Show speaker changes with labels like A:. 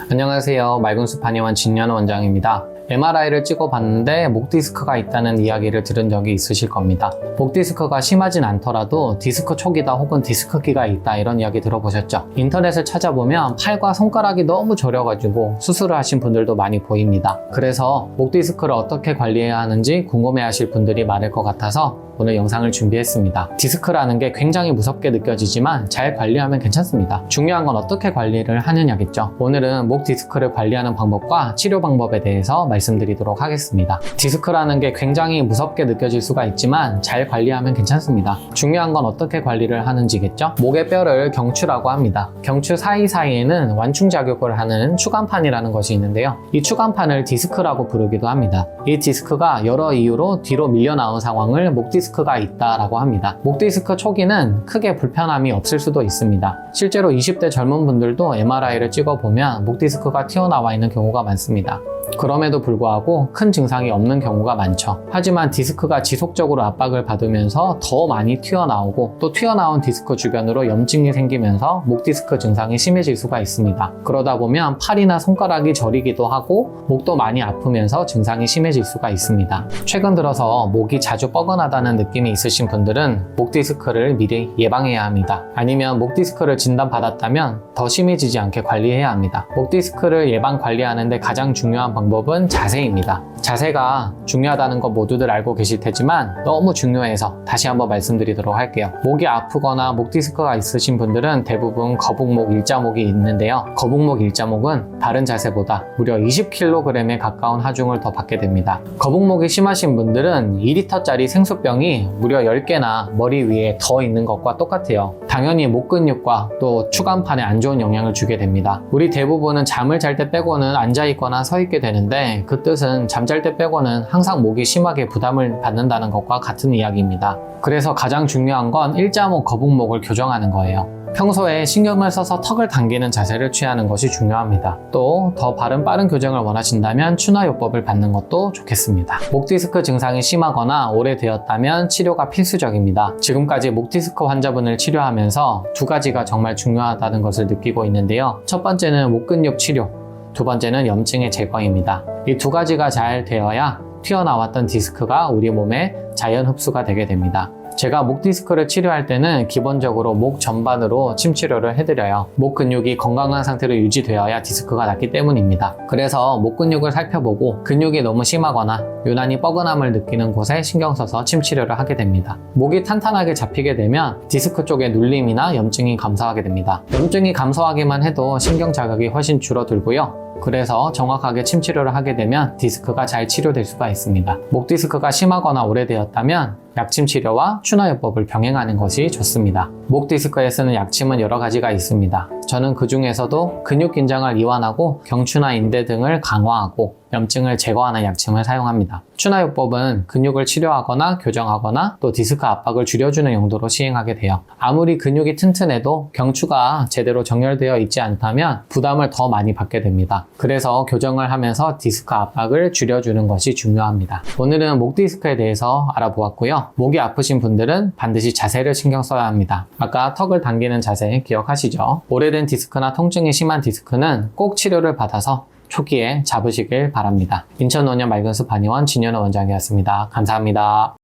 A: 안녕하세요. 맑은숲 한의원 진현우 원장입니다. MRI를 찍어봤는데 목 디스크가 있다는 이야기를 들은 적이 있으실 겁니다. 목 디스크가 심하진 않더라도 디스크 초기다 혹은 디스크기가 있다 이런 이야기 들어보셨죠? 인터넷을 찾아보면 팔과 손가락이 너무 저려가지고 수술을 하신 분들도 많이 보입니다. 그래서 목 디스크를 어떻게 관리해야 하는지 궁금해하실 분들이 많을 것 같아서 오늘 영상을 준비했습니다. 디스크라는 게 굉장히 무섭게 느껴지지만 잘 관리하면 괜찮습니다. 중요한 건 어떻게 관리를 하느냐겠죠. 오늘은 목 디스크를 관리하는 방법과 치료 방법에 대해서 말씀드리도록 하겠습니다. 디스크라는 게 굉장히 무섭게 느껴질 수가 있지만 잘 관리하면 괜찮습니다. 중요한 건 어떻게 관리를 하는지겠죠. 목의 뼈를 경추라고 합니다. 경추 사이사이에는 완충작용을 하는 추간판이라는 것이 있는데요. 이 추간판을 디스크라고 부르기도 합니다. 이 디스크가 여러 이유로 뒤로 밀려나온 상황을 목 디스크가 있다라고 합니다. 목 디스크 초기는 크게 불편함이 없을 수도 있습니다. 실제로 20대 젊은 분들도 MRI를 찍어보면 목 디스크가 튀어나와 있는 경우가 많습니다. 그럼에도 불구하고 큰 증상이 없는 경우가 많죠. 하지만 디스크가 지속적으로 압박을 받으면서 더 많이 튀어나오고 또 튀어나온 디스크 주변으로 염증이 생기면서 목 디스크 증상이 심해질 수가 있습니다. 그러다 보면 팔이나 손가락이 저리기도 하고 목도 많이 아프면서 증상이 심해질 수가 있습니다. 최근 들어서 목이 자주 뻐근하다는 느낌이 있으신 분들은 목 디스크를 미리 예방해야 합니다. 아니면 목 디스크를 진단받았다면 더 심해지지 않게 관리해야 합니다. 목 디스크를 예방 관리하는데 가장 중요한 방법은 자세입니다. 자세가 중요하다는 거 모두들 알고 계실 테지만 너무 중요해서 다시 한번 말씀드리도록 할게요. 목이 아프거나 목 디스크가 있으신 분들은 대부분 거북목, 일자목이 있는데요. 거북목, 일자목은 다른 자세보다 무려 20kg에 가까운 하중을 더 받게 됩니다. 거북목이 심하신 분들은 2리터짜리 생수병이 무려 10개나 머리 위에 더 있는 것과 똑같아요. 당연히 목 근육과 또 추간판에 안 좋은 영향을 주게 됩니다. 우리 대부분은 잠을 잘 때 빼고는 앉아있거나 서있게 되는데 그 뜻은 잠잘 때 빼고는 항상 목이 심하게 부담을 받는다는 것과 같은 이야기입니다. 그래서 가장 중요한 건 일자목, 거북목을 교정하는 거예요. 평소에 신경을 써서 턱을 당기는 자세를 취하는 것이 중요합니다. 또 더 빠른 교정을 원하신다면 추나요법을 받는 것도 좋겠습니다. 목 디스크 증상이 심하거나 오래되었다면 치료가 필수적입니다. 지금까지 목 디스크 환자분을 치료하면서 두 가지가 정말 중요하다는 것을 느끼고 있는데요. 첫 번째는 목 근육 치료, 두 번째는 염증의 제거입니다. 이 두 가지가 잘 되어야 튀어나왔던 디스크가 우리 몸에 자연 흡수가 되게 됩니다. 제가 목 디스크를 치료할 때는 기본적으로 목 전반으로 침 치료를 해드려요. 목 근육이 건강한 상태로 유지되어야 디스크가 낫기 때문입니다. 그래서 목 근육을 살펴보고 근육이 너무 심하거나 유난히 뻐근함을 느끼는 곳에 신경 써서 침 치료를 하게 됩니다. 목이 탄탄하게 잡히게 되면 디스크 쪽에 눌림이나 염증이 감소하게 됩니다. 염증이 감소하기만 해도 신경 자극이 훨씬 줄어들고요. 그래서 정확하게 침 치료를 하게 되면 디스크가 잘 치료될 수가 있습니다. 목 디스크가 심하거나 오래되었다면 약침 치료와 추나요법을 병행하는 것이 좋습니다. 목 디스크에 쓰는 약침은 여러 가지가 있습니다. 저는 그 중에서도 근육 긴장을 이완하고 경추나 인대 등을 강화하고 염증을 제거하는 약침을 사용합니다. 추나요법은 근육을 치료하거나 교정하거나 또 디스크 압박을 줄여주는 용도로 시행하게 돼요. 아무리 근육이 튼튼해도 경추가 제대로 정렬되어 있지 않다면 부담을 더 많이 받게 됩니다. 그래서 교정을 하면서 디스크 압박을 줄여주는 것이 중요합니다. 오늘은 목 디스크에 대해서 알아보았고요. 목이 아프신 분들은 반드시 자세를 신경 써야 합니다. 아까 턱을 당기는 자세 기억하시죠? 오래된 디스크나 통증이 심한 디스크는 꼭 치료를 받아서 초기에 잡으시길 바랍니다. 인천 원년 맑은숲 한의원 진현우 원장이었습니다. 감사합니다.